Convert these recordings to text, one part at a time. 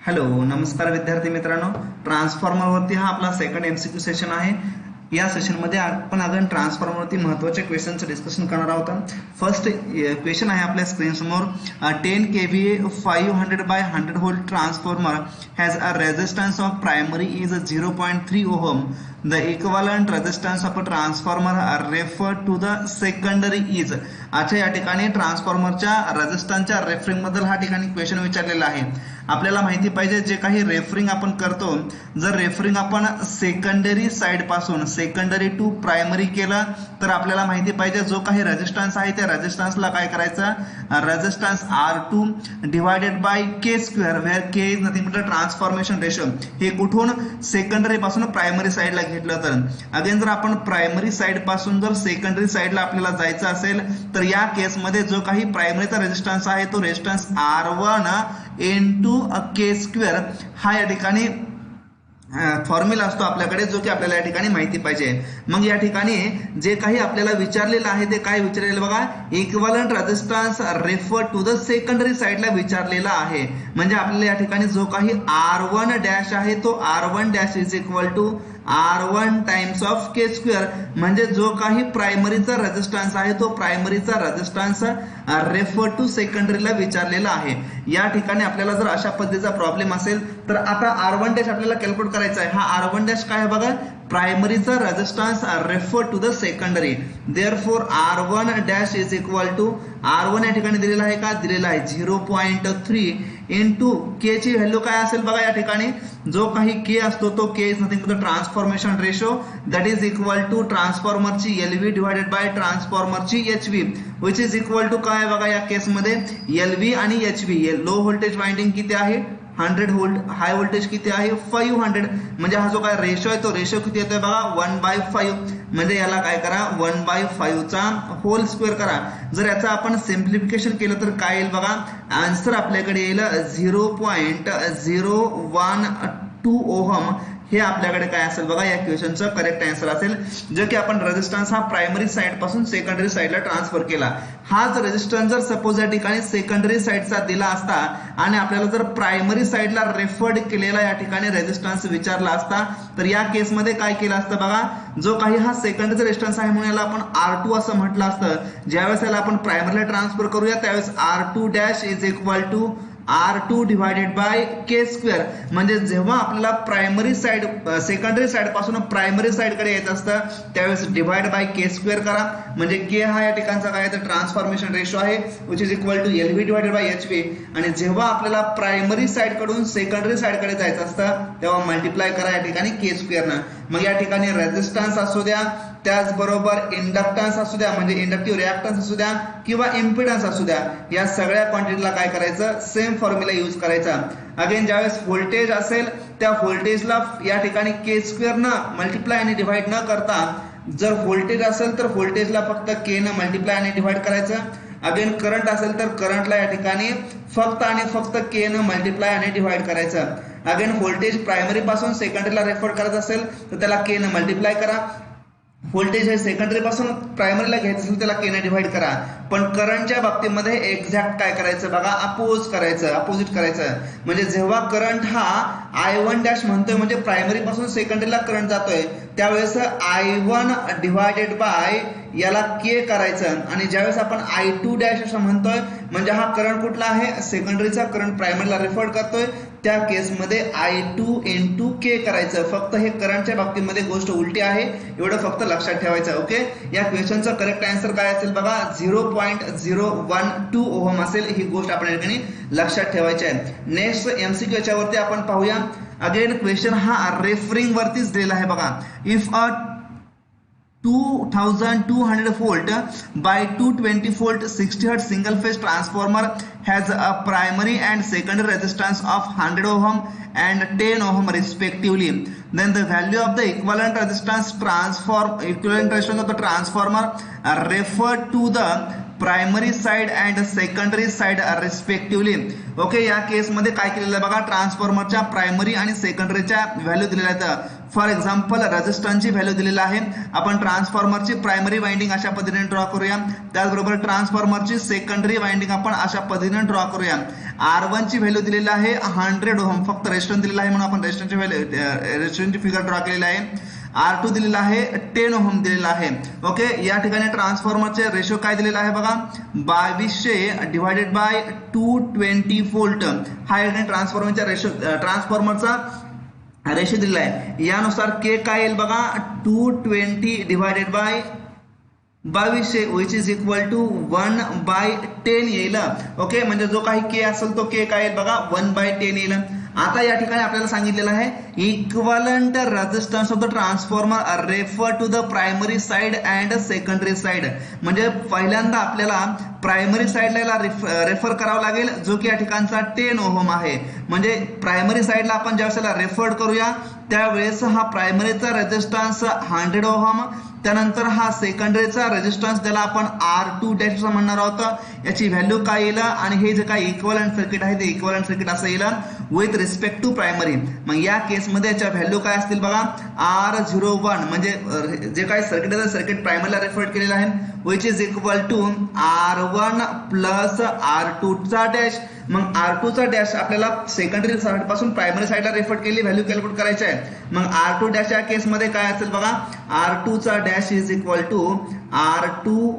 Hello नमस्कार विद्यार्थी मित्रांनो, ट्रान्सफॉर्मरवरती हा आपला सेकंड एमसीक्यू सेशन आहे. या सेशनमध्ये आपण अगेन ट्रान्सफॉर्मरवरती महत्त्वाच्या क्वेश्चनचं डिस्कशन करणार आहोत. फर्स्ट क्वेश्चन आहे आपल्या स्क्रीन समोर. 10 kVA 500 by 100 volt transformer has a resistance of primary is 0.3 ohm. The equivalent resistance of a transformer referred to the secondary is. अच्छा, या ठिकाणी ट्रान्सफॉर्मरच्या रेझिस्टन्सच्या रेफरिंग बद्दल हा ठिकाणी क्वेश्चन विचारलेला आहे. आपल्याला माहिती पाहिजे जे काही रेफरिंग आपण करतो, जर रेफरिंग आपण सेकंडरी साइड पासून सेकंडरी टू प्रायमरी केलं तर आपल्याला माहिती पाहिजे जो काही रेझिस्टन्स आहे त्या रेझिस्टन्सला काय करायचं, resistance R2 divided by K square, where K is nothing but transformation ratio. हे कुठून सेकंडरी पासून प्रायमरी साइडला घेतलं तर अगेन जर आपण प्रायमरी साइड पासून जर सेकंडरी साइडला आपल्याला जायचं असेल तर या केसमध्ये जो काही प्रायमरीचा रेझिस्टन्स आहे तो resistance R1 into K square हा या ठिकाणी फॉर्म्युला असतो आपल्याकडे, जो की आपल्याला या ठिकाणी माहिती पाहिजे. मग या ठिकाणी जे काही आपल्याला विचारलेलं आहे ते काय विचारलेलं बघा, equivalent resistance refer to the secondary साइडला विचारलेला आहे. म्हणजे आपल्याला या ठिकाणी जो काही R1 डॅश आहे तो R1 dash is equal to R1 times of K square, म्हणजे जो काही प्रायमरीचा रेझिस्टन्स आहे तो प्रायमरीचा रेझिस्टन्स रेफर टू सेकंडरीला विचारलेला आहे. या ठिकाणी आपल्याला जर अशा पद्धतीचा प्रॉब्लेम असेल तर आता R1 डॅश आपल्याला कॅल्क्युलेट करायचा आहे. हा R1 डॅश काय आहे बघा, प्रायमरीचा resistance refer to the secondary. Therefore R1 dash is equal to R1 या ठिकाणी दिलेला आहे का, दिलेला आहे 0.3 इंटू K ची व्हॅल्यू काय असेल बघा, या ठिकाणी जो काही K असतो तो K is nothing but transformation ratio that is equal to ट्रान्सफॉर्मरची LV डिवायडेड बाय ट्रान्सफॉर्मरची HV which is equal to काय बघा, या केसमध्ये LV आणि HV. लो व्होल्टेज वाइंडिंग किती आहे 100 व्होल्ट, हाय व्होल्टेज किती आहे 500. म्हणजे हा जो काय रेशो आहे तो रेशो किती येतोय बघा 1/5. म्हणजे याला काय करा 1/5 चा होल स्क्वेअर करा. जर याचा आपण सिम्प्लिफिकेशन केलं तर काय येईल बघा, आन्सर आपल्याकडे येईल 0.012 ओहम. हे आपल्याकडे काय असेल बघा, या क्वेश्चनचं करेक्ट आन्सर असेल. जो की आपण रेझिस्टन्स हा प्रायमरी साइड पासून सेकंडरी साइडला ट्रान्सफर केला. हाच रेझिस्टन्स जर सपोज या ठिकाणी सेकंडरी साइडचा दिला असता आणि आपल्याला जर प्रायमरी साइडला रेफर्ड केलेला या ठिकाणी रेझिस्टन्स विचारला असता तर या केसमध्ये काय केलं असतं बघा, जो काही हा सेकंडरीचा रेझिस्टन्स आहे म्हणून याला आपण R2 असं म्हटलं असतं. ज्यावेळेस याला आपण प्रायमरीला ट्रान्सफर करूया त्यावेळेस R2 dash is equal to R2 divided by K square. म्हणजे जेव्हा आपल्याला प्रायमरी साइड सेकंडरी साइड पासून प्रायमरी साइड कडे येत असतं त्यावेळेस डिवाइड बाय K स्क्वेअर करा. म्हणजे K हा या ठिकाणचा काय तर ट्रान्सफॉर्मेशन रेशो आहे which is equal to LV divided by HV. आणि जेव्हा आपल्याला प्रायमरी साइड कडून सेकंडरी साइड कडे जायचं असतं तेव्हा मल्टिप्लाय करा या ठिकाणी K स्क्वेअरनं. मग या ठिकाणी रेझिस्टन्स असू द्या, त्याचबरोबर इंडक्टन्स असू द्या म्हणजे इंडक्टिव्ह रिॲक्टन्स असू द्या किंवा इम्पिडन्स असू द्या, या सगळ्या क्वांटिटीला काय करायचं, सेम फॉर्म्युला यूज करायचा. अगेन ज्यावेळेस व्होल्टेज असेल त्या व्होल्टेजला या ठिकाणी K स्क्वेअर न मल्टिप्लाय आणि डिवाइड न करता, जर व्होल्टेज असेल तर व्होल्टेजला फक्त K न मल्टिप्लाय आणि डिवाइड करायचं. अगेन करंट असेल तर करंटला या ठिकाणी फक्त आणि फक्त K न मल्टिप्लाय आणि डिवाइड करायचं. अगेन व्होल्टेज प्रायमरी पासून सेकंडरीला रेफर करत असेल तर त्याला K न मल्टिप्लाय करा. व्होल्टेज हे सेकंडरी पासून प्रायमरीला घ्यायचं असेल त्याला K ने डिवाइड करा. पण करंटच्या बाबतीमध्ये एक्झॅक्ट काय करायचं बघा, अपोजिट करायचं. म्हणजे जेव्हा करंट हा I1 डॅश म्हणतोय म्हणजे प्रायमरी पासून सेकंडरीला करंट जातोय त्यावेळेस I1 डिवायडेड बाय याला K करायचं. आणि ज्यावेळेस आपण I2 डॅश असं म्हणतोय म्हणजे हा करंट कुठला आहे, सेकंडरीचा करंट प्रायमरीला रेफर करतोय, त्या केसमध्ये I2 इंटू K करायचं. फक्त हे करंटच्या बाबतीमध्ये गोष्ट उलटी आहे, एवढं फक्त लक्षात ठेवायचं. ओके, या क्वेश्चनचं करेक्ट आन्सर काय असेल बघा 0.012 ओहम असेल. ही गोष्ट आपण या ठिकाणी लक्षात ठेवायची आहे. नेक्स्ट MCQ याच्यावरती आपण पाहूया. अगेन क्वेश्चन हा रेफरिंग वरतीच दिलेला आहे बघा. If a 2200 volt by 220 volt 60 hertz single phase transformer has a primary and secondary resistance of 100 ohm and 10 ohm respectively, then the value of the equivalent resistance of the transformer referred to the primary side and secondary side respectively. Okay, या केसमध्ये काय केलेलं आहे बघा, ट्रान्सफॉर्मरच्या primary आणि सेकंडरीच्या value दिलेल्या आहेत. फॉर एक्झाम्पल रेझिस्टन्सची व्हॅल्यू दिलेला आहे, आपण ट्रान्सफॉर्मरची प्रायमरी वाइंडिंग अशा पद्धतीने ड्रॉ करूया, त्याचबरोबर ट्रान्सफॉर्मरची सेकंडरी वाइंडिंग आपण अशा पद्धतीने ड्रॉ करूया. R1 ची व्हॅल्यू दिलेली आहे 100 ओहम, फक्त रेजिस्टन्स दिलेला आहे म्हणून आपण रेजिस्टन्सची फिगर ड्रॉ केलेली आहे. R2 दिलेला आहे 10 ओहम दिलेला आहे. ओके, या ठिकाणी ट्रान्सफॉर्मरचे रेशो काय दिलेला आहे बघा, 2200 डिवायडेड बाय 220 व्होल्ट. हा आहे ट्रान्सफॉर्मरचा रेशो दिलेला आहे. यानुसार के काय येईल बघा, 220 divided by 2200 which is equal to 1/10 येईल. ओके, म्हणजे जो काही के असेल तो के काय येईल बघा, 1/10 येईल. आता या ठिकाणी आपल्याला सांगितलेलं आहे equivalent resistance of the transformer refer to the primary side and secondary side. म्हणजे पहिल्यांदा आपल्याला प्रायमरी साइडला रेफर करावं लागेल, जो की या ठिकाणचा 10 ओहम आहे. म्हणजे प्रायमरी साइडला आपण ज्यावेळेस रेफर करूया त्यावेळेस हा प्रायमरीचा रेझिस्टन्स 100 ओहम, त्यानंतर हा सेकंडरीचा रेझिस्टन्स त्याला आपण R2 डॅश म्हणणार आहोत. याची व्हॅल्यू काय येईल आणि हे जे काही इक्वलंट सर्किट आहे ते इक्वलंट सर्किट असं येईल विथ रिस्पेक्ट टू प्रायमरी. मग या केसमध्ये याच्या व्हॅल्यू काय असतील बघा, R01 म्हणजे जे काही सर्किट आहे सर्किट प्रायमरीला रेफर केलेलं आहे which is equal to R1 plus R2 चा डॅश. मग R2 चा डॅश आपल्याला सेकंडरी साइड पासून प्रायमरी साइडला रेफर केलेली व्हॅल्यू कॅल्क्युलेट करायची आहे. मग R2 डॅश या केसमध्ये काय असेल बघा, R2 चा dash is equal to R2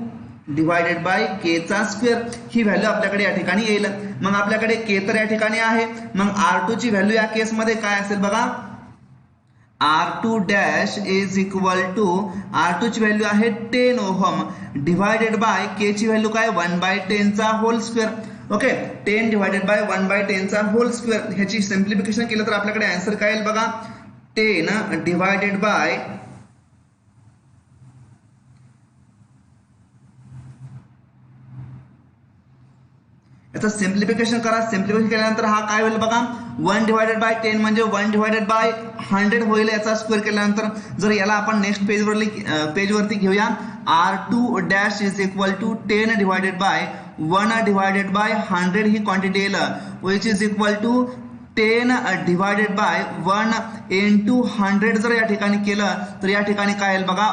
divided by के चा स्क्वेअर. ही व्हॅल्यू आपल्याकडे या ठिकाणी येईल. मग आपल्याकडे के तर या ठिकाणी आहे, मग R2 ची व्हॅल्यू या केसमध्ये काय असेल बघा, R2 dash is equal to R2 ची व्हॅल्यू आहे 10 ओहम डिवायडेड बाय के ची व्हॅल्यू काय 1/10 चा whole square. Okay, 10 divided by 1/10 चा होल स्क्वेअर. ह्याची सिम्प्लिफिकेशन केलं तर आपल्याकडे आन्सर काय येईल बघा, 10 डिवायडेड बाय याचं सिम्प्लिफिकेशन करा. सिम्प्लिफिकेशन केल्यानंतर हा काय होईल बघा, 1 डिवायडेड बाय 10 म्हणजे 1 डिवायडेड बाय 100 होईल याचा स्क्वेअर केल्यानंतर. जर याला आपण नेक्स्ट पेजवरती घेऊया, R2 dash is equal to 10 divided by 1 divided by 100 ही क्वांटिटी येईल which is equal to 10 divided by 1 into 100 जर या ठिकाणी केलं तर या ठिकाणी काय येईल बघा,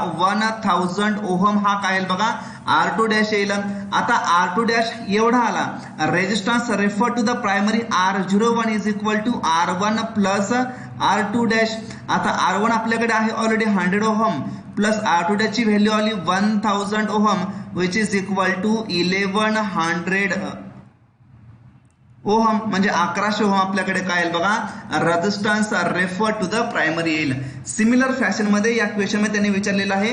1000 ओहम हा काय येईल बघा, R2 डॅश येईल. आता R2 डॅश एवढा आला, resistance refer to the primary R01 is equal to R1 plus R2 dash. आता R1 आपल्याकडे आहे already 100 ohm plus R2 dash ची व्हॅल्यू आली 1000 ohm which is equal to 1100 ohm म्हणजे 1100 ओहम आपल्याकडे काय येईल बघा, resistance refer to the primary येईल. सिमिलर फॅशन मध्ये या क्वेश्चन मध्ये त्यांनी विचारलेलं आहे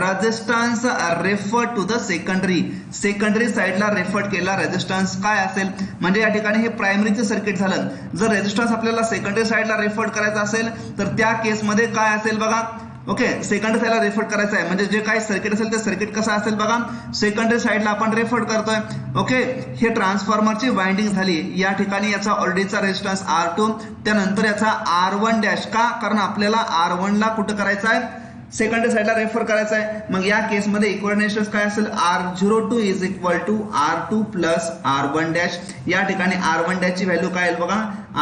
resistance refer to the secondary साइडला रेफर केला रेझिस्टन्स काय असेल. म्हणजे या ठिकाणी हे प्रायमरीचं सर्किट झालं. जर रेझिस्टन्स आपल्याला सेकंडरी साइडला रेफर करायचा असेल तर त्या केसमध्ये काय असेल बघा, ओके, सेकंडरी साइडला रेफर करायचं आहे. म्हणजे जे काही सर्किट असेल ते सर्किट कसं असेल बघा, सेकंडरी साइडला आपण रेफर करतोय. ओके, हे ट्रान्सफॉर्मरची वाइंडिंग झाली. या ठिकाणी याचा ऑलरेडीचा रेजिस्टन्स R2, त्यानंतर याचा R1 डॅश का, कारण आपल्याला R1 ला कुठं करायचं आहे, सेकंडरी साइडला रेफर करायचं आहे. मग या केसमध्ये इक्वलंट रेजिस्टन्स काय असेल, R02 is equal to R2 plus R1 dash. या ठिकाणी R1 डॅश ची व्हॅल्यू काय येईल बघा,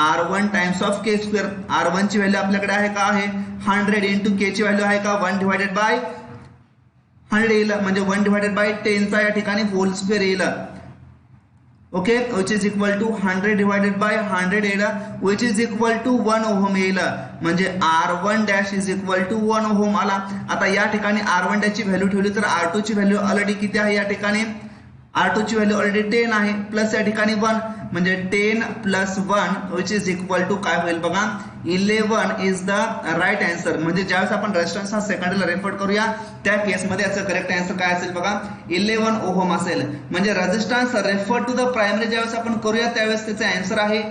R1 times of K square. R1 ची व्हॅल्यू आपल्याकडे आहे का, आहे 100 इंटू के ची व्हॅल्यू आहे का 1 डिवायडेड बाय 100 येईल. म्हणजे 1 डिवायडेड बाय 10 चा या ठिकाणी होल स्क्वेअर येईल. Okay, which is equal to 100 divided by 100 येईल which is equal to 1 ohm येईल. म्हणजे R1 dash is equal to 1 ohm आला. आता या ठिकाणी R1 डॅश ची व्हॅल्यू ठेवली तर R2 ची व्हॅल्यू ऑलरेडी किती आहे, या ठिकाणी R2 ची व्हॅल्यू ऑलरेडी 10 आहे प्लस या ठिकाणी 1 म्हणजे 10 plus 1 which is equal to काय होईल बघा, 11 इज द राईट आन्सर. म्हणजे ज्यावेळेस आपण रेजिस्टन्स हा सेकंडरीला रेफर करूया त्या केसमध्ये याचं करेक्ट आन्सर काय असेल बघा, 11 ओहम असेल. म्हणजे resistance refer to the primary ज्यावेळेस आपण करूया त्यावेळेस त्याचा आन्सर आहे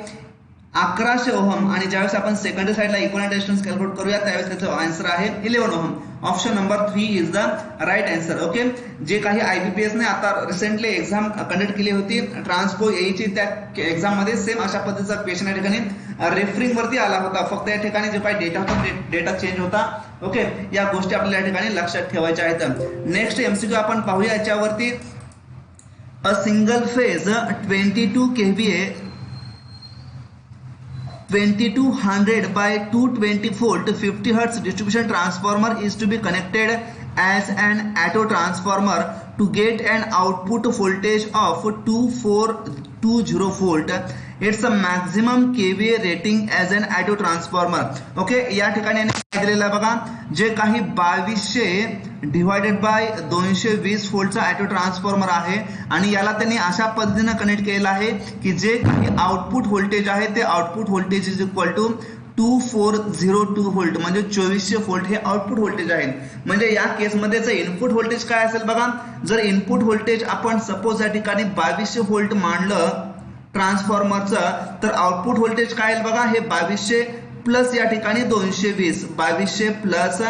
1100 ओहम आणि ज्यावेळेस आपण सेकंडरी साइडला इक्वलंट रेजिस्टन्स कॅल्क्युलेट करूया त्यावेळेस त्याचा आन्सर आहे 11 ohm. Option number 3 is the right answer. Okay, जे काही IBPS ने आता रिसेंटली एक्झाम कंडक्ट केली होती ट्रान्सपो एची, त्या एक्झाम मध्ये सेम अशा पद्धतीचा क्वेश्चन या ठिकाणी रेफरिंग वरती आला होता. फक्त या ठिकाणी जो काही डेटा होता डेटा चेंज होता. ओके, या गोष्टी आपल्याला या ठिकाणी लक्षात ठेवायच्या आहेत. नेक्स्ट MCQ आपण पाहूया याच्यावरती. A single phase 22 kVA 2200 by 220 volt 50 hertz distribution transformer is to be connected as an auto transformer to get an output voltage of 2420 volt. It's a maximum kVA rating as an auto transformer. Okay, या ठिकाणी काय दिलेलं आहे बघा, जे काही 2200 divided by 220 व्होल्टचा auto transformer आहे आणि याला त्यांनी अशा पद्धतीने कनेक्ट केलेलं आहे की जे काही आउटपुट व्होल्टेज आहे ते output voltage is equal to 2402 volt, म्हणजे 2400 व्होल्ट हे आउटपुट व्होल्टेज आहे. म्हणजे या केसमध्येच इनपुट व्होल्टेज काय असेल बघा, जर इनपुट व्होल्टेज आपण सपोज या ठिकाणी 2200 व्होल्ट मानलं ट्रान्सफॉर्मरचं, तर आउटपुट व्होल्टेज काय आहे बघा, हे 2200 प्लस या ठिकाणी 220, 2200 प्लस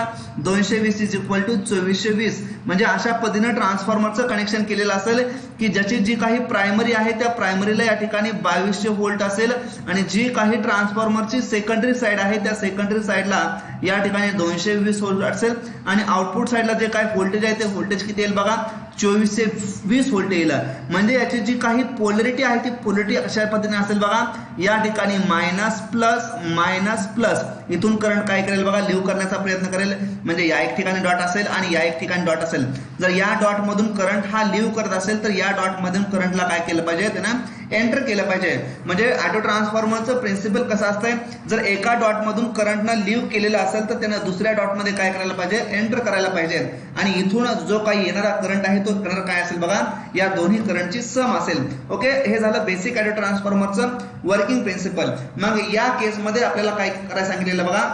220 इज इक्वल टू 2420. म्हणजे अशा पद्धतीने ट्रान्सफॉर्मरचं कनेक्शन केलेलं असेल की ज्याची जी काही प्रायमरी आहे त्या प्रायमरीला या ठिकाणी 2200 व्होल्ट असेल आणि जी काही ट्रान्सफॉर्मरची सेकंडरी साइड आहे त्या सेकंडरी साइडला या ठिकाणी 220 व्होल्ट असेल आणि आउटपुट साइडला जे काही व्होल्टेज आहे ते व्होल्टेज किती येईल बघा, 2420 व्होल्ट येईल. म्हणजे याची जी काही पोलॅरिटी आहे ती पोलॅरिटी अशा पद्धतीने असेल बघा, या ठिकाणी मायनस प्लस मायनस प्लस, इथून करंट काय करेल बघा, लिव्ह करण्याचा प्रयत्न करेल. म्हणजे या एक ठिकाणी डॉट असेल आणि या एक ठिकाणी डॉट असेल. जर या डॉट मधून करंट हा लिव्ह करत असेल तर या डॉट मधून करंटला काय केलं पाहिजे, त्यांना एंटर केलं पाहिजे. म्हणजे ऑटो ट्रान्सफॉर्मरचं प्रिन्सिपल कसं असतंय, जर एका डॉट मधून करंटनं लिव्ह केलेलं असेल तर त्यानं दुसऱ्या डॉट मध्ये काय करायला पाहिजे, एंटर करायला पाहिजे. आणि इथून जो काही येणारा करंट आहे तो करंट काय असेल बघा, या दोन्ही करंटची सम असेल. ओके, हे झालं बेसिक ऑटो ट्रान्सफॉर्मरचं वर्किंग प्रिन्सिपल. मग या केसमध्ये आपल्याला काय करायला सांगितलेलं बघा,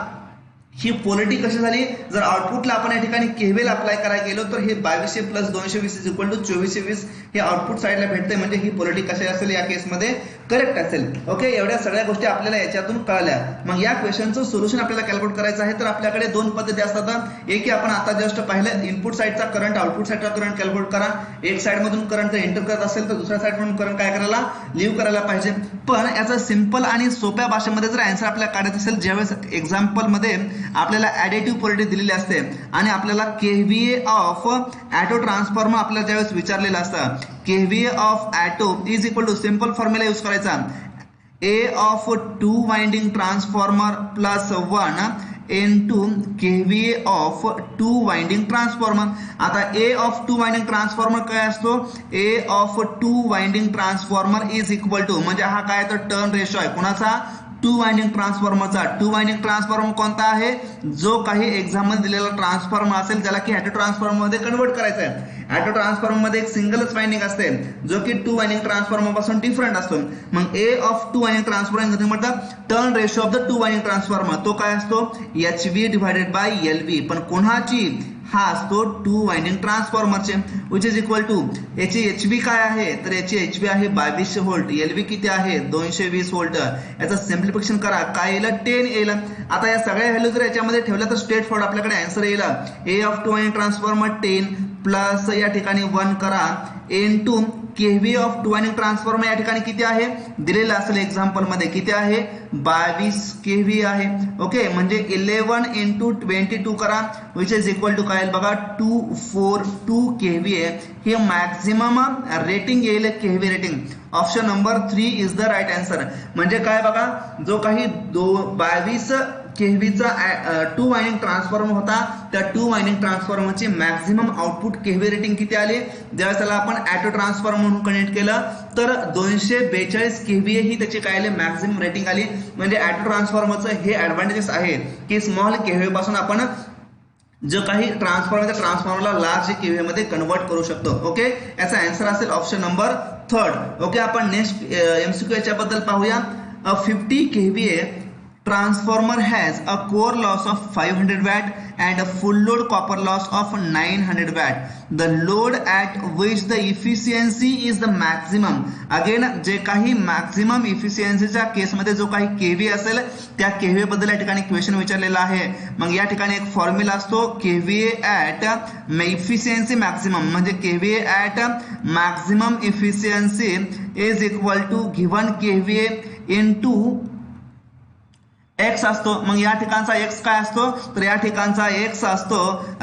ही पोलॅरिटी कशी झाली, जर आउटपुटला आपण या ठिकाणी केव्हीएल अप्लाय करायला गेलो तर हे 2200 प्लस 220 इज इक्वल टू 2420 हे आउटपुट साइडला भेटते. म्हणजे ही पोलॅरिटी कशी असेल या केसमध्ये करेक्ट असेल. ओके, एवढ्या सगळ्या गोष्टी आपल्याला याच्यातून कळल्या. मग या क्वेश्चनचं सोल्युशन आपल्याला कॅल्क्युलेट करायचं आहे तर आपल्याकडे दोन पद्धती असतात. एक आपण आता जस्ट पाहिलं, इनपुट साइडचा करंट आउटपुट साइडचा करंट कॅल्क्युलेट करा. एक साइड मधून करंट जर एंटर करत असेल तर दुसऱ्या साइड मधून करंट काय करायला, लिव्ह करायला पाहिजे. पण याचा सिंपल आणि सोप्या भाषेमध्ये जर आन्सर आपल्याला काढायचं असेल, ज्यावेळेस एक्झाम्पल मध्ये आपल्याला ऍडिटिव्ह पोलॅरिटी दिलेली असते आणि आपल्याला केव्हीए ऑफ ऑटो ट्रान्सफॉर्मर आपल्याला ज्यावेळेस विचारलेलं असतं, KVA of auto is equal to simple formula use करायचा, A of 2 winding transformer plus 1 into KVA of 2 winding transformer. आता ए ऑफ 2 वाइंडिंग ट्रान्सफॉर्मर काय असतो, A of 2 winding transformer is equal to, म्हणजे हा काय तर टर्न रेशो आहे कुणाचा, 2 वाइंडिंग ट्रान्सफॉर्मरचा. 2 वाइंडिंग ट्रान्सफॉर्मर कोणता आहे, जो काही एक्झाम मध्ये दिलेला ट्रान्सफॉर्मर असेल त्याला की ऑटो ट्रान्सफॉर्मर मध्ये कन्वर्ट करायचा आहे. ऑटो ट्रान्सफॉर्मर मध्ये एक सिंगलच वाइंडिंग असते जो की 2 वाइंडिंग ट्रान्सफॉर्मर पासून डिफरंट असतो. मग ए ऑफ 2 वाइंडिंग ट्रान्सफॉर्मर म्हणतात turn ratio of the 2 winding transformer, तो काय असतो, HV डिवाइडेड बाय LV. पण कोणाची, हा असतो 2 वाइंडिंग ट्रान्सफॉर्मरचे, विच इज इक्वल टू, याची HV काय आहे तर याची HV आहे 2200 व्होल्ट, LV किती आहे 220 व्होल्ट. याचं सिम्प्लिफिकेशन करा, काय येईल 10 येईल. आता या सगळ्या व्हॅल्यू जर याच्यामध्ये ठेवल्या तर स्ट्रेट फॉरवर्ड आपल्याकडे आन्सर येईल, ए ऑफ 2 वाइंडिंग ट्रान्सफॉर्मर 10 प्लस या ठिकाणी 1 करा into kV of 2 winding transformer या ठिकाणी किती आहे दिलेलं असेल एक्झाम्पल मध्ये, किती आहे 22 केव्ही आहे. ओके, म्हणजे 11 इंटू 22 करा विच इज इक्वल टू काय बघा 242 केव्ही आहे. हे मॅक्झिमम रेटिंग येईल KV rating. Option number 3 is the right answer. म्हणजे काय बघा, जो काही 22 केव्हीचा 2 वाइंडिंग ट्रान्सफॉर्मर होता त्या 2 वाइंडिंग ट्रान्सफॉर्मरची मॅक्झिमम आउटपुट केव्ही रेटिंग किती आली, ज्यावेळेस त्याला आपण ऑटो ट्रान्सफॉर्मर म्हणून कनेक्ट केलं तर 242 केव्हीए ही त्याची काय आली मॅक्झिमम रेटिंग आली. म्हणजे ऑटो ट्रान्सफॉर्मरचं हे ऍडव्हान्टेजेस आहे की स्मॉल केव्ही पासून आपण जो काही ट्रान्सफॉर्मरला लार्ज केव्ही मध्ये कन्वर्ट करू शकतो. ओके, याचा आन्सर असेल ऑप्शन नंबर 3. ओके, आपण नेक्स्ट एमसीक्यू याच्या बद्दल पाहूया. 50 kVA transformer has a core loss of 500 watt and a full load copper loss of 900 watt. The load at which the efficiency is the maximum. Again, जे काही maximum इफिशियन्सीच्या केसमध्ये जो काही kV असेल त्या केव्ही बद्दल या ठिकाणी क्वेश्चन विचारलेला आहे. मग या ठिकाणी एक फॉर्म्युला असतो केव्हीए ऍट इफिशियन्सी मॅक्झिमम, म्हणजे KVA at maximum efficiency is equal to given KVA into X असतो. मग या ठिकाणचा एक्स काय असतो तर या ठिकाणचा एक्स असतो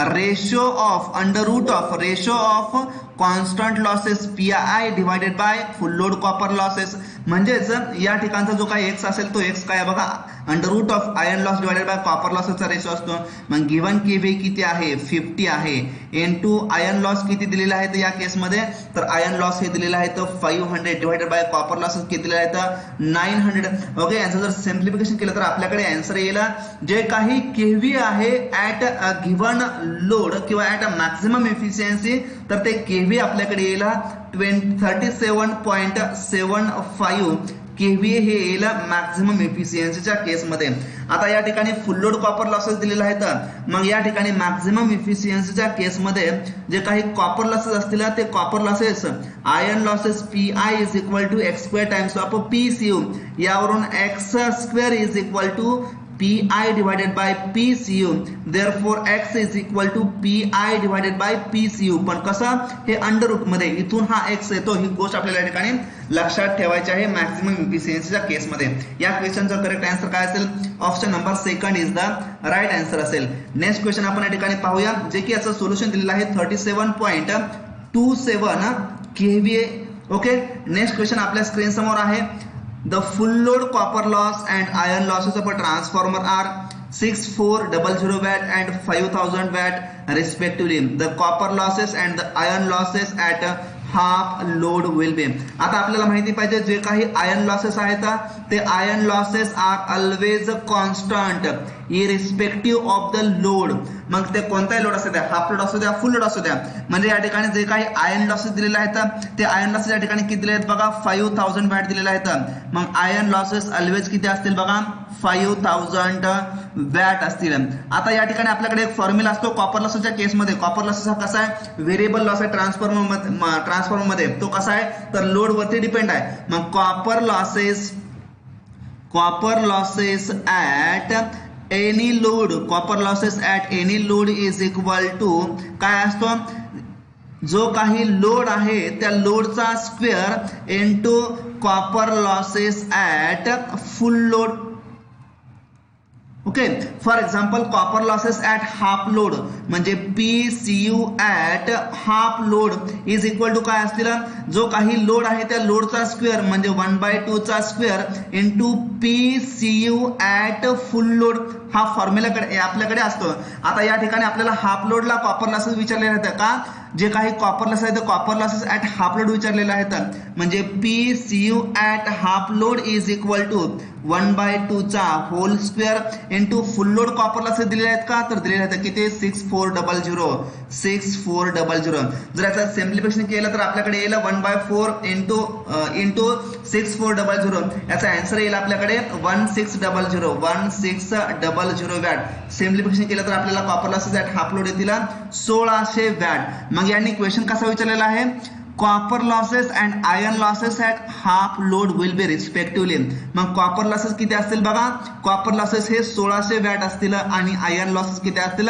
ratio of under root of ratio of constant losses PI divided by full load copper losses. म्हणजेच या ठिकाणचा जो काही एक्स असेल तो एक्स काय बघा under root of iron loss divided by copper लॉसचा रेशो असतो. मग गिव्हन केव्ही किती आहे 50 आहे इनटू आयर्न लॉस किती दिलेला आहे तर या केसमध्ये तर आयर्न लॉस हे दिलेला आहे तर 500 डिवाइडेड बाय कॉपर लॉस किती दिलेला आहे तर 900. ओके यांचं जर सिम्प्लिफिकेशन केलं तर आपल्याकडे आन्सर येईल जे काही केव्ही आहे ऍट अ गिव्हन लोड किंवा ऍट अ मॅक्सिमम एफिशियन्सी तर ते केव्ही आपल्याकडे येईल 37.75 केव्हीए हे येईल मॅक्सिमम एफिशियन्सीच्या केसमध्ये. आता या ठिकाणी फुल लोड कॉपर लॉसेस दिलेला आहे तर मग या ठिकाणी मॅक्सिमम एफिशियन्सीच्या केसमध्ये जे काही कॉपर लॉसेस असतील ते copper losses iron losses PI is equal to X square times of PCU यावरून X square is equal to PI divided by PCU. Therefore x is equal to PI divided by PCU. पण कसं हे under route मध्ये इथून हा x येतो ही गोष्ट आपल्याला या ठिकाणी लक्षात ठेवायची आहे मॅक्सिमम एफिशियन्सीच्या केसमध्ये. या क्वेश्चनचा करेक्ट आन्सर काय असेल option number second is the right answer असेल. नेक्स्ट क्वेश्चन आपण या ठिकाणी पाहूया जे की याचं सोल्युशन दिलेलं आहे 37.27 kVA. ओके नेक्स्ट क्वेश्चन आपल्या स्क्रीन समोर आहे. The full load copper loss and iron losses of a transformer are 6400 watt and 5000 watt respectively. The copper losses and the iron losses at half load will be. आता आपल्याला माहिती पाहिजे जे काही iron losses आहेत ते iron losses are always constant irrespective of the load. मग ते कोणताही लोड असू द्या हाफ लोड असू द्या फुल लोड असू द्या म्हणजे या ठिकाणी जे काही आयर्न लॉसेस दिलेले आहेत ते आयर्न लॉसेस या ठिकाणी किती दिले आहेत बघा 5000 वॅट दिलेले आहेत. मग आयर्न लॉसेस ऑलवेज किती असतील बघा 5000 वॅट असतील. आता या ठिकाणी आपल्याकडे एक फॉर्म्युला असतो कॉपर लॉसेसच्या केसमध्ये. कॉपर लॉसेस हा कसा आहे व्हेरिएबल लॉस आहे ट्रान्सफॉर्मर मध्ये तो कसा आहे तर लोड वरती डिपेंड आहे. मग copper losses at any load is equal to काय असतो जो काही लोड आहे त्या लोडचा square into copper losses at full load. Okay for example copper losses at half load म्हणजे PCU at half load is equal to काय असतील जो काही लोड आहे त्या लोडचा स्क्वेअर म्हणजे 1/2 चा square into PCU at full load. हा फॉर्म्युला आपल्याकडे असतो. आता या ठिकाणी आपल्याला हाफ लोडला कॉपर लॉसेस विचारले आहेत का जे काही कॉपर लॉस आहे copper losses at half load विचारलेले आहेत म्हणजे PCU at half load is equal to 1/2 चा whole square into full load copper losses दिलेले आहेत का तर दिलेले आहेत किती 6400. जर याचं सिम्प्लिफिकेशन केलं तर आपल्याकडे येईल 1/4 इंटू 6400 याचा आन्सर येईल आपल्याकडे 1600 वॅट. सिम्प्लिफिकेशन केलं तर आपल्याला copper losses at half load येतील 1600 वॅट. मग यांनी क्वेश्चन कसा विचारलेला आहे copper losses and iron losses at half load will be respectively. मग कॉपर लॉसेस किती असतील बघा कॉपर लॉसेस हे 1600 वॅट असतील आणि आयर्न लॉसेस किती असतील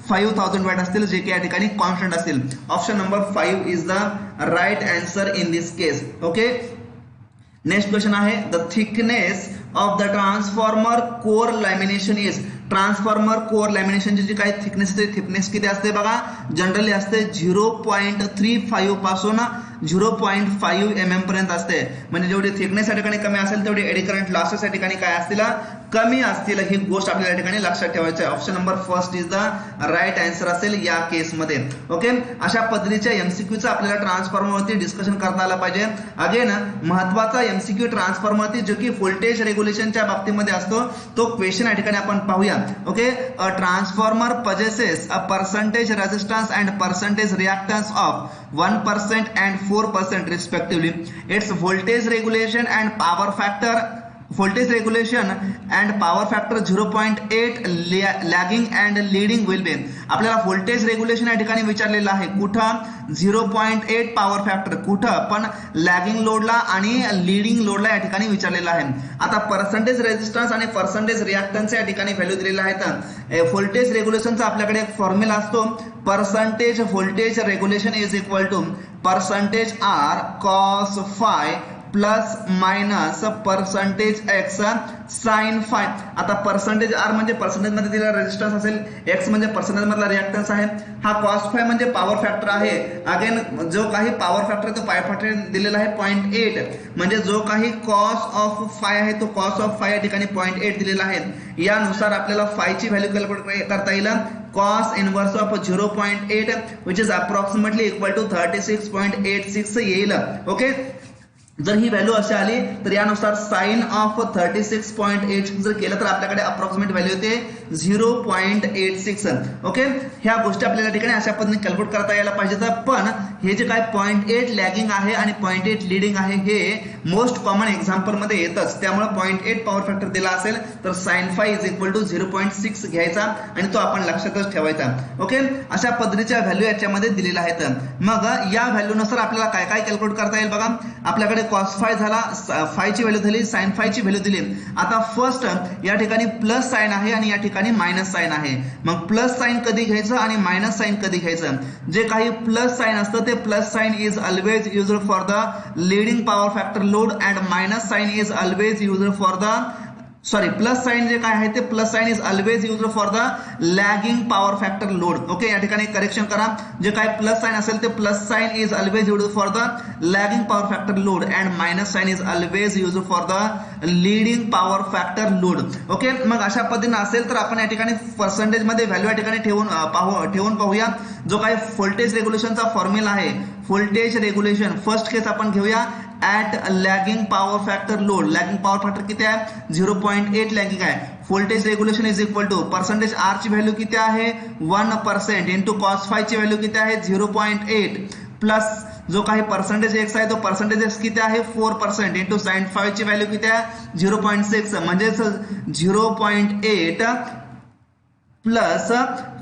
5000 वॅट असतील जे की या ठिकाणी कॉन्स्टंट असतील. Option number 5 is the right answer in this case. Okay next question आहे the thickness of the transformer core lamination is. Transformer core लॅमिनेशनची जी काही थिकनेस असते थिकनेस किती असते बघा जनरली असते 0.35 पासून 0.5 mm पर्यंत असते. म्हणजे जेवढी थिकनेस या ठिकाणी कमी असेल तेवढी एडी करंट लॉसेस या ठिकाणी काय असतील कमी असतील. ही गोष्ट आपल्याला या ठिकाणी लक्षात ठेवायची आहे. Option number first is the right answer असेल या केसमध्ये. ओके अशा पद्धतीच्या MCQचं आपल्याला ट्रान्सफॉर्मरवरती डिस्कशन करता आलं पाहिजे. अगेन महत्वाचा MCQ ट्रान्सफॉर्मरवरती जो की व्होल्टेज रेग्युलेशनच्या बाबतीमध्ये असतो तो क्वेश्चन या ठिकाणी आपण पाहूया. Okay a transformer possesses a percentage resistance and percentage reactance of 1% and 4% respectively. Its voltage regulation and power factor 0.8 lagging and leading will be. आपल्याला व्होल्टेज रेग्युलेशन या ठिकाणी विचारलेलं आहे कुठं 0.8 पॉवर फॅक्टर कुठं पण लॅगिंग लोडला आणि लीडिंग लोडला या ठिकाणी विचारलेलं आहे. आता पर्सेंटेज रेजिस्टन्स आणि पर्सेंटेज रिॲक्टन्स या ठिकाणी व्हॅल्यू दिलेला आहे. व्होल्टेज रेग्युलेशनचा आपल्याकडे एक फॉर्म्युला असतो percentage voltage regulation is equal to percentage R cos phi plus minus percentage X sine phi. आता पर्सेंटेज आर म्हणजे पर्सेंटेज मध्ये दिलेला रेजिस्टन्स असेल, एक्स म्हणजे पर्सेंटेज मधला रिएक्टन्स आहे, हा कॉस फाय म्हणजे पॉवर फॅक्टर आहे. अगेन जो काही पॉवर फॅक्टर तो पॉवर फॅक्टर दिलेला आहे 0.8, म्हणजे जो काही कॉस ऑफ फाय आहे तो कॉस ऑफ फाय या ठिकाणी 0.8 दिलेला आहे. यानुसार आपल्याला फायची व्हॅल्यू कॅल्क्युलेट करता येईल. cos inverse of 0.8 which is approximately equal to 36.86 येईल. ओके, जर ही व्हॅल्यू अशी आली तर यानुसार साइन ऑफ 36.86 जर केलं तर आपल्याकडे अप्रॉक्सिमेट व्हॅल्यू येते 0.86. ओके, ह्या गोष्टी आपल्याला ठिकाणी अशा पद्धतीने कॅल्क्युलेट करता यायला पाहिजे. तर पण हे जे काय 0.8 लॅगिंग आहे आणि 0.8 लीडिंग आहे हे मोस्ट कॉमन एक्झाम्पल मध्ये येतच, त्यामुळे 0.8 पॉवर फॅक्टर दिला असेल तर sine phi is equal to 0.6 घ्यायचा आणि तो आपण लक्षातच ठेवायचा. ओके, अशा पद्धतीच्या व्हॅल्यू याच्यामध्ये दिलेल्या आहेत. मग या व्हॅल्यूनुसार आपल्याला काय काय कॅल्क्युलेट करता येईल बघा. आपल्याकडे कॉस फाय झाला, फायची व्हॅल्यू झाली, साइन फायची व्हॅल्यू दिली. आता फर्स्ट या ठिकाणी प्लस साइन आहे आणि या ठिकाणी मायनस साइन आहे. मग प्लस साइन कधी घ्यायचं आणि मायनस साइन कधी घ्यायचं. जे काही प्लस साइन असतं ते plus sign is always used for the leading power factor load and minus sign is always used for the plus sign जे काय आहे ते plus sign is always used for the lagging power factor load. Okay, या ठिकाणी correction करा. जे काय plus sign असेल ते plus sign is always used for the lagging power factor load and minus sign is always used for the leading power factor load. Okay, मग अशा पद्धतीने असेल तर आपण या ठिकाणी पर्सेंटेज मध्ये व्हॅल्यू या ठिकाणी ठेवून पाहूया. जो काही व्होल्टेज रेग्युलेशनचा फॉर्म्युला आहे, व्होल्टेज रेग्युलेशन फर्स्ट केस आपण घेऊया at lagging power factor load. Lagging power factor किती आहे? 0.8 लॅगिंग आहे. Voltage regulation is equal to percentage R ची व्हॅल्यू किती आहे 1% इंटू कॉस फाय ची व्हॅल्यू किती आहे 0.8 प्लस जो काही पर्सेंटेज एक्स आहे तो पर्सेंटेज एक्स किती आहे 4% इंटू साइन फाय ची व्हॅल्यू किती आहे 0.6 म्हणजे 0.8 plus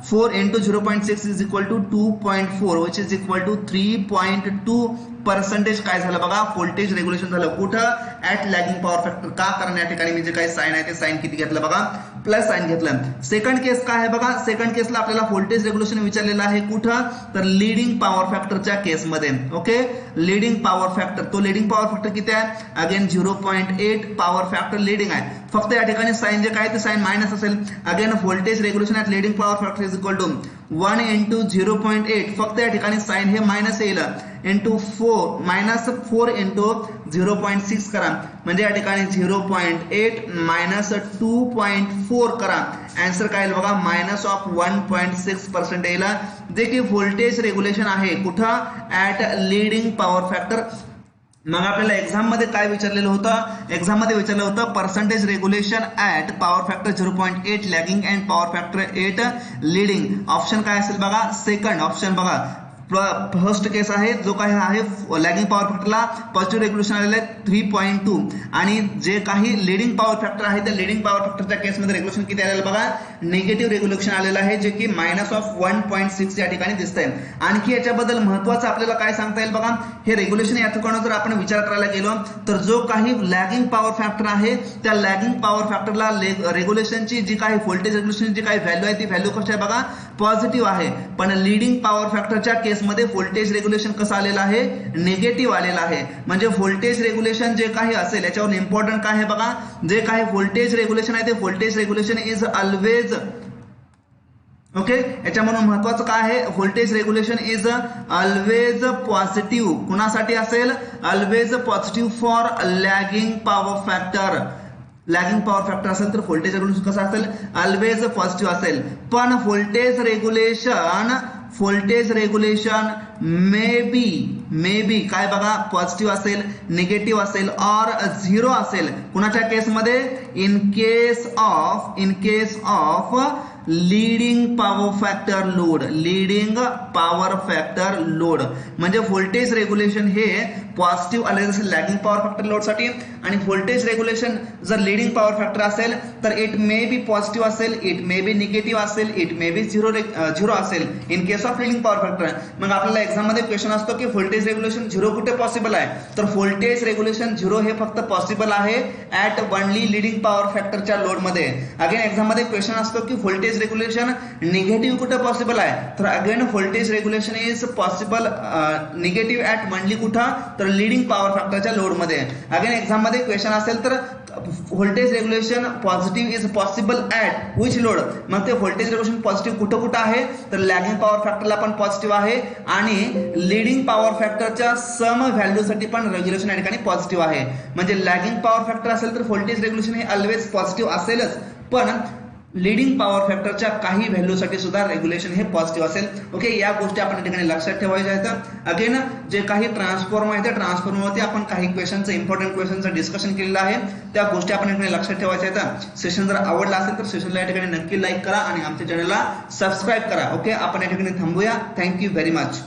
4 into 0.6 is equal to 2.4 which is equal to 3.2% काय झालं बघा व्होल्टेज रेग्युलेशन झालं. कुठं ऍट लॅगिंग पॉवर फॅक्टर. का? कारण या ठिकाणी मी जे काही साइन आहे ते साइन किती घेतलं बघा प्लस साइन घेतलं. सेकंड केस काय आहे बघा. सेकंड केसला आपल्याला व्होल्टेज रेग्युलेशन विचारलेलं आहे कुठं तर लीडिंग पॉवर फॅक्टरच्या केसमध्ये. Okay, leading power factor. तो लीडिंग पॉवर फॅक्टर किती आहे अगेन 0.8 पॉवर फॅक्टर लीडिंग आहे. फक्त या ठिकाणी साइन जे काय ते साइन मायनस असेल. Again voltage regulation at leading power factor is equal to 1 into 0.8 फक्त या ठिकाणी साइन हे मायनस येईल इंटू 4 मायनस 4 इंटू 0.6 करा म्हणजे या ठिकाणी 0.8 मायनस 2.4 करा. आन्सर काय येईल बघा मायनस ऑफ 1.6% येईल. जे की व्होल्टेज रेग्युलेशन आहे कुठं ऍट लीडिंग पॉवर फॅक्टर. मग आपल्याला एक्झाम मध्ये काय विचारलेलं होतं. एक्झाम मध्ये विचारलं होतं percentage regulation at power factor 0.8 lagging and power factor 8 leading. Option काय असेल बघा सेकंड ऑप्शन बघा. फर्स्ट केस आहे जो काही आहे लॅगिंग पॉवर फॅक्टरला पॉझिटिव्ह रेग्युलेशन आलेलं आहे 3.2 आणि जे काही लीडिंग पॉवर फॅक्टर आहे त्या लीडिंग पॉवर फॅक्टरच्या केसमध्ये रेग्युलेशन किती आलेलं बघा निगेटिव्ह रेग्युलेशन आलेलं आहे जे की मायनस ऑफ 1.6 या ठिकाणी दिसतंय. आणखी याच्याबद्दल महत्वाचं आपल्याला काय सांगता येईल बघा. हे रेग्युलेशन या ठिकाणी जर आपण विचार करायला गेलो तर जो काही लॅगिंग पॉवर फॅक्टर आहे त्या लॅगिंग पॉवर फॅक्टरला रेग्युलेशनची जी काही व्होल्टेज रेग्युलेशनची जी काही व्हॅल्यू आहे ती व्हॅल्यू कशी आहे बघा पॉझिटिव्ह आहे. पण लीडिंग पॉवर फॅक्टरच्या केसमध्ये व्होल्टेज रेग्युलेशन कसं आलेलं आहे निगेटिव्ह आलेलं आहे. म्हणजे व्होल्टेज रेग्युलेशन जे काही असेल याच्यावर इम्पॉर्टंट काय आहे बघा. जे काही व्होल्टेज रेग्युलेशन आहे ते voltage regulation is always okay. याच्यामधून महत्वाचं काय आहे voltage regulation is always positive. कुणासाठी असेल always positive for lagging power factor. Lagging power factor असेल तर व्होल्टेज रेग्युलेशन कसं असेल ऑलवेज पॉझिटिव्ह असेल. पण व्होल्टेज रेग्युलेशन मे बी काय बघा पॉझिटिव्ह असेल निगेटिव्ह असेल और झिरो असेल. कुणाच्या केसमध्ये in case of leading power factor load. Leading power factor load म्हणजे व्होल्टेज रेग्युलेशन हे पॉझिटिव्ह आले असेल लॅगिंग पॉवर फॅक्टर लोड साठी आणि व्होल्टेज रेग्युलेशन जर लीडिंग पॉवर फॅक्टर असेल तर इट मे बी पॉझिटिव्ह असेल इट मे बी निगेटिव्ह असेल इट मे बी झिरो असेल in case of leading power factor. मग आपल्याला एक्झाम मध्ये क्वेश्चन असतो की व्होल्टेज रेग्युलेशन झिरो कुठे पॉसिबल आहे तर व्होल्टेज रेग्युलेशन झिरो हे फक्त पॉसिबल आहे ऍट ओनली लीडिंग पॉवर फॅक्टरच्या लोड मध्ये. अगेन एक्झाम मध्ये क्वेश्चन असतो की व्होल्टेज व्होल्टेज रेग्युलेशन निगेटिव्ह कुठं पॉसिबल आहे, तर again voltage regulation is possible negative at म्हणली कुठं, तर लिडिंग पॉवर फॅक्टरच्या लोड मध्ये. अगेन एक्झाम मध्ये क्वेश्चन असेल तर voltage regulation positive is possible at which load, मग ते व्होल्टेज रेग्युलेशन पॉझिटिव्ह कुठं कुठं आहे, तर लॅगिंग पॉवर फॅक्टरला पण पॉझिटिव्ह आहे आणि लीडिंग पॉवर फॅक्टरच्या सम व्हॅल्यूसाठी पण रेग्युलेशन या ठिकाणी पॉझिटिव्ह आहे. म्हणजे लॅगिंग पॉवर फॅक्टर असेल तर व्होल्टेज रेग्युलेशन हे ऑलवेज पॉझिटिव्ह असेलच, पण लीडिंग पॉवर फॅक्टरच्या काही व्हॅल्यूसाठी सुद्धा रेग्युलेशन हे पॉझिटिव्ह असेल. ओके, या गोष्टी आपण या ठिकाणी लक्षात ठेवायच्या आहेत. अगेन जे काही ट्रान्सफॉर्मर आहे त्या ट्रान्सफॉर्मरवरती आपण काही क्वेश्चनचं इम्पॉर्टंट क्वेश्चनचं डिस्कशन केलेलं आहे, त्या गोष्टी आपण या ठिकाणी लक्षात ठेवायच्या आहेत. सेशन जर आवडला असेल तर सेशनला या ठिकाणी नक्की लाईक करा आणि आमच्या चॅनलला सबस्क्राईब करा. ओके, आपण या ठिकाणी थांबूया. Thank you very much.